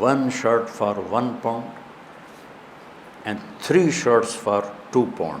1 shirt for 1 pound and 3 shirts for 2 pound,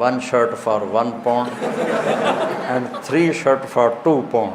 1 shirt for 1 pound and 3 shirt for 2 pound।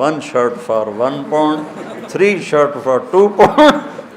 1 shirt for 1 pound, 3 shirt for 2 pound।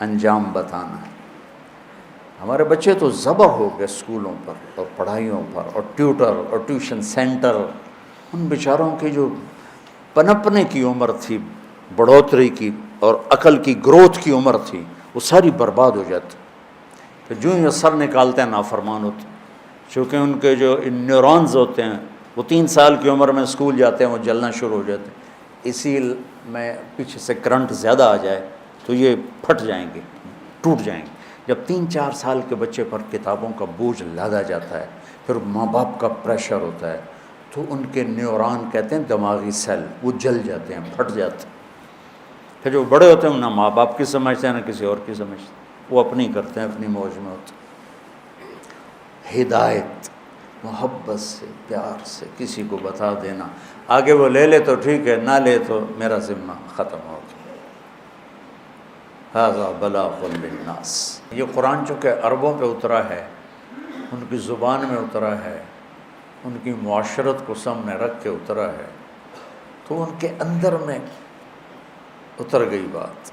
انجام بتانا ہے۔ ہمارے بچے تو ذبح ہو گئے اسکولوں پر اور پڑھائیوں پر اور ٹیوٹر اور ٹیوشن سینٹر، ان بیچاروں کی جو پنپنے کی عمر تھی، بڑھوتری کی اور عقل کی گروتھ کی عمر تھی، وہ ساری برباد ہو جاتی۔ تو جو ہی سر نکالتے ہیں نافرمان ہوتے، چونکہ ان کے جو نیورونز ہوتے ہیں وہ 3 سال کی عمر میں اسکول جاتے ہیں، وہ جلنا شروع ہو جاتے ہیں۔ اسی میں پیچھے سے کرنٹ زیادہ آ جائے تو یہ پھٹ جائیں گے، ٹوٹ جائیں گے۔ جب 3-4 سال کے بچے پر کتابوں کا بوجھ لادا جاتا ہے، پھر ماں باپ کا پریشر ہوتا ہے، تو ان کے نیورون کہتے ہیں دماغی سیل، وہ جل جاتے ہیں، پھٹ جاتے ہیں۔ پھر جو بڑے ہوتے ہیں نہ ماں باپ کی سمجھتے ہیں نہ کسی اور کی سمجھتے ہیں، وہ اپنی کرتے ہیں، اپنی موج میں ہوتے ہیں۔ ہدایت محبت سے، پیار سے کسی کو بتا دینا، آگے وہ لے لے تو ٹھیک ہے، نہ لے تو میرا ذمہ ختم ہو گیا۔ ھذا بلاغ للناس۔ یہ قرآن چونکہ عربوں پہ اترا ہے، ان کی زبان میں اترا ہے، ان کی معاشرت کو سامنے رکھ کے اترا ہے، تو ان کے اندر میں اتر گئی بات۔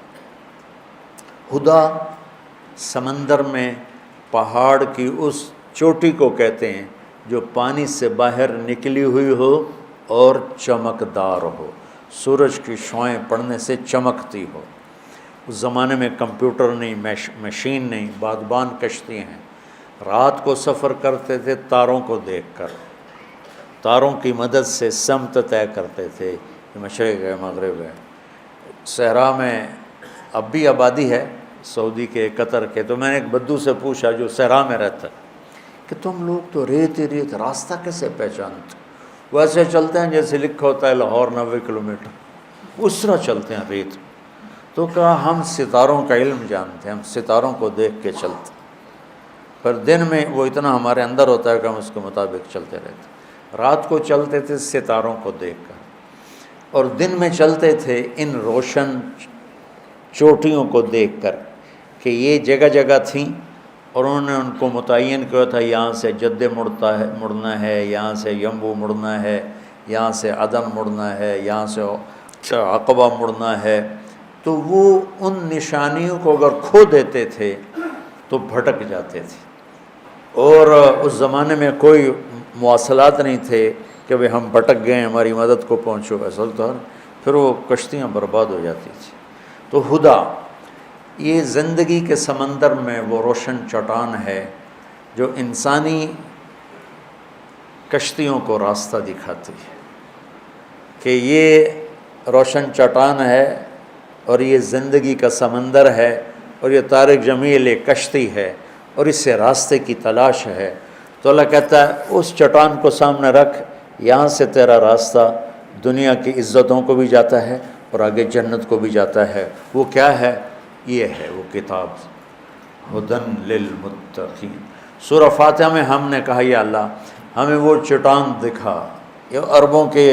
ہدا سمندر میں پہاڑ کی اس چوٹی کو کہتے ہیں جو پانی سے باہر نکلی ہوئی ہو اور چمکدار ہو، سورج کی شعاعیں پڑنے سے چمکتی ہو۔ اس زمانے میں کمپیوٹر نہیں، مشین نہیں، بادبان کشتی ہیں۔ رات کو سفر کرتے تھے تاروں کو دیکھ کر، تاروں کی مدد سے سمت طے کرتے تھے کہ مشرق ہے مغرب ہے۔ صحرا میں اب بھی آبادی ہے، سعودی کے، قطر کے۔ تو میں نے ایک بدو سے پوچھا جو صحرا میں رہتا ہے کہ تم لوگ تو ریت ہی ریت، راستہ کیسے پہچانتے؟ ویسے چلتے ہیں جیسے لکھا ہوتا ہے لاہور 90 کلومیٹر، اس طرح چلتے ہیں ریت۔ تو کہا ہم ستاروں کا علم جانتے ہیں، ہم ستاروں کو دیکھ کے چلتے ہیں۔ پر دن میں وہ اتنا ہمارے اندر ہوتا ہے کہ ہم اس کے مطابق چلتے رہتے ہیں۔ رات کو چلتے تھے ستاروں کو دیکھ کر، اور دن میں چلتے تھے ان روشن چوٹیوں کو دیکھ کر کہ یہ جگہ جگہ تھیں، اور انہوں نے ان کو متعین کیا تھا یہاں سے جدہ مڑنا ہے، یہاں سے یمبو مڑنا ہے، یہاں سے عدن مڑنا ہے، یہاں سے عقبہ مڑنا ہے۔ تو وہ ان نشانیوں کو اگر کھو دیتے تھے تو بھٹک جاتے تھے، اور اس زمانے میں کوئی مواصلات نہیں تھے کہ بھئی ہم بھٹک گئے ہماری مدد کو پہنچو، ایسا تو پھر وہ کشتیاں برباد ہو جاتی تھیں۔ تو ہدا یہ زندگی کے سمندر میں وہ روشن چٹان ہے جو انسانی کشتیوں کو راستہ دکھاتی ہے کہ یہ روشن چٹان ہے اور یہ زندگی کا سمندر ہے، اور یہ طارق جمیل ایک کشتی ہے اور اس سے راستے کی تلاش ہے۔ تو اللہ کہتا ہے اس چٹان کو سامنے رکھ، یہاں سے تیرا راستہ دنیا کی عزتوں کو بھی جاتا ہے اور آگے جنت کو بھی جاتا ہے۔ وہ کیا ہے؟ یہ ہے وہ کتاب، ہدن للمتقین۔ سورہ فاتحہ میں ہم نے کہا یا اللہ ہمیں وہ چٹان دکھا۔ یہ عربوں کے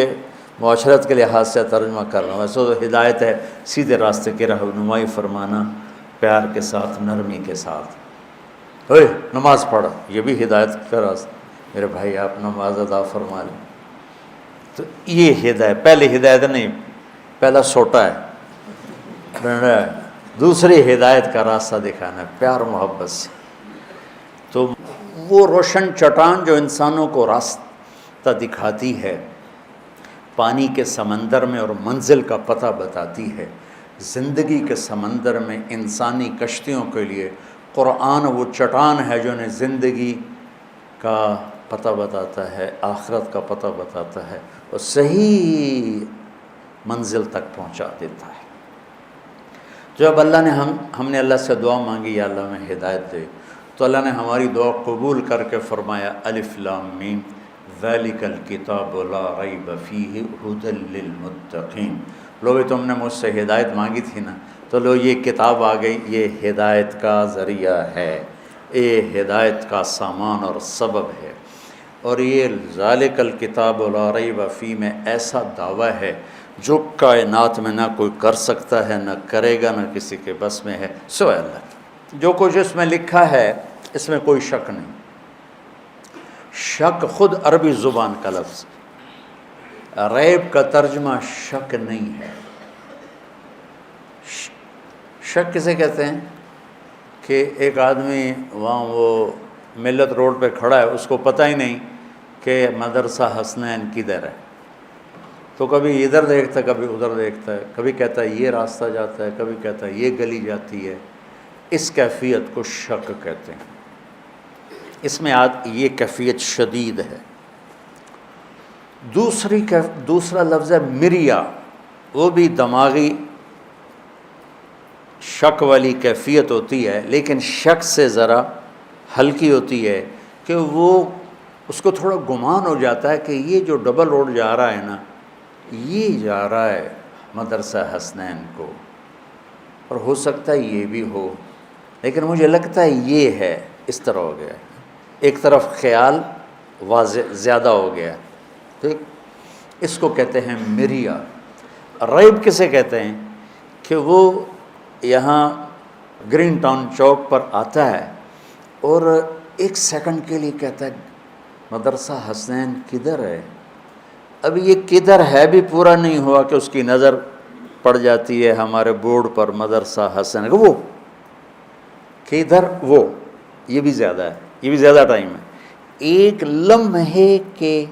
معاشرت کے لحاظ سے ترجمہ کر رہا ہوں، ویسے تو ہدایت ہے سیدھے راستے کی رہنمائی فرمانا، پیار کے ساتھ، نرمی کے ساتھ۔ اوے نماز پڑھ، یہ بھی ہدایت کا راستہ، میرے بھائی آپ نماز ادا فرما لیں۔ تو یہ ہدایت، پہلی ہدایت نہیں، پہلا سوٹا ہے، دوسری ہدایت کا راستہ دکھانا ہے پیار محبت سے۔ تو وہ روشن چٹان جو انسانوں کو راستہ دکھاتی ہے پانی کے سمندر میں اور منزل کا پتہ بتاتی ہے، زندگی کے سمندر میں انسانی کشتیوں کے لیے قرآن وہ چٹان ہے جو انہیں زندگی کا پتہ بتاتا ہے، آخرت کا پتہ بتاتا ہے اور صحیح منزل تک پہنچا دیتا ہے۔ جب اللہ نے ہم نے اللہ سے دعا مانگی یا اللہ میں ہدایت دے، تو اللہ نے ہماری دعا قبول کر کے فرمایا الف لام میم ذالک الکتاب لا ریب فیہ ھدی للمتقین۔ لو تم نے مجھ سے ہدایت مانگی تھی نا، تو لو یہ کتاب آ گئی، یہ ہدایت کا ذریعہ ہے، یہ ہدایت کا سامان اور سبب ہے۔ اور یہ ذالک الکتاب لا ریب فیہ میں ایسا دعویٰ ہے جو کائنات میں نہ کوئی کر سکتا ہے، نہ کرے گا، نہ کسی کے بس میں ہے سوائے اللہ کے۔ جو کچھ اس میں لکھا ہے اس میں کوئی شک نہیں۔ شک خود عربی زبان کا لفظ، ریب کا ترجمہ شک نہیں ہے۔ شک کسے کہتے ہیں؟ کہ ایک آدمی وہاں وہ ملت روڈ پہ کھڑا ہے، اس کو پتہ ہی نہیں کہ مدرسہ حسنین کدھر ہے، تو کبھی ادھر دیکھتا ہے کبھی ادھر دیکھتا ہے، کبھی کہتا ہے یہ راستہ جاتا ہے، کبھی کہتا ہے یہ گلی جاتی ہے۔ اس کیفیت کو شک کہتے ہیں، اس میں یہ کیفیت شدید ہے۔ دوسرا لفظ ہے مریا، وہ بھی دماغی شک والی کیفیت ہوتی ہے، لیکن شک سے ذرا ہلکی ہوتی ہے کہ وہ اس کو تھوڑا گمان ہو جاتا ہے کہ یہ جو ڈبل روڈ جا رہا ہے نا، یہ جا رہا ہے مدرسہ حسنین کو، اور ہو سکتا ہے یہ بھی ہو، لیکن مجھے لگتا ہے یہ ہے، اس طرح ہو گیا، ایک طرف خیال واضح زیادہ ہو گیا، ٹھیک۔ اس کو کہتے ہیں مریا۔ ریب کسے کہتے ہیں کہ وہ یہاں گرین ٹاؤن چوک پر آتا ہے اور ایک سیکنڈ کے لیے کہتا ہے مدرسہ حسنین کدھر ہے؟ اب یہ کدھر ہے بھی پورا نہیں ہوا کہ اس کی نظر پڑ جاتی ہے ہمارے بورڈ پر مدرسہ حسنین، وہ کدھر، وہ یہ بھی زیادہ ہے، یہ بھی زیادہ ٹائم ہے۔ ایک لمحے کے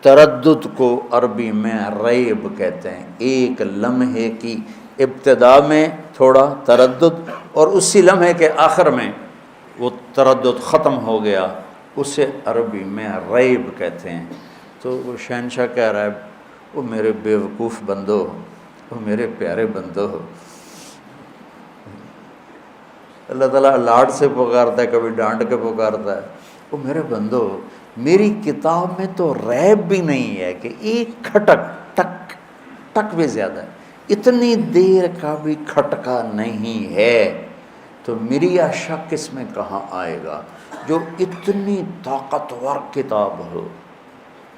تردد کو عربی میں ریب کہتے ہیں، ایک لمحے کی ابتدا میں تھوڑا تردد اور اسی لمحے کے آخر میں وہ تردد ختم ہو گیا، اسے عربی میں ریب کہتے ہیں۔ تو وہ شہنشاہ کہہ رہا ہے وہ میرے بیوقوف بندو، وہ میرے پیارے بندو، اللہ تعالیٰ لاڈ سے پکارتا ہے، کبھی ڈانٹ کے پکارتا ہے، وہ میرے بندو میری کتاب میں تو ریب بھی نہیں ہے کہ ایک کھٹک، ٹک ٹک بھی زیادہ ہے، اتنی دیر کا بھی کھٹکا نہیں ہے، تو میری شک اس میں کہاں آئے گا؟ جو اتنی طاقتور کتاب ہو،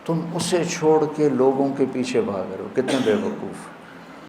تم اسے چھوڑ کے لوگوں کے پیچھے بھاگ رہے ہو، کتنے بے وقوف۔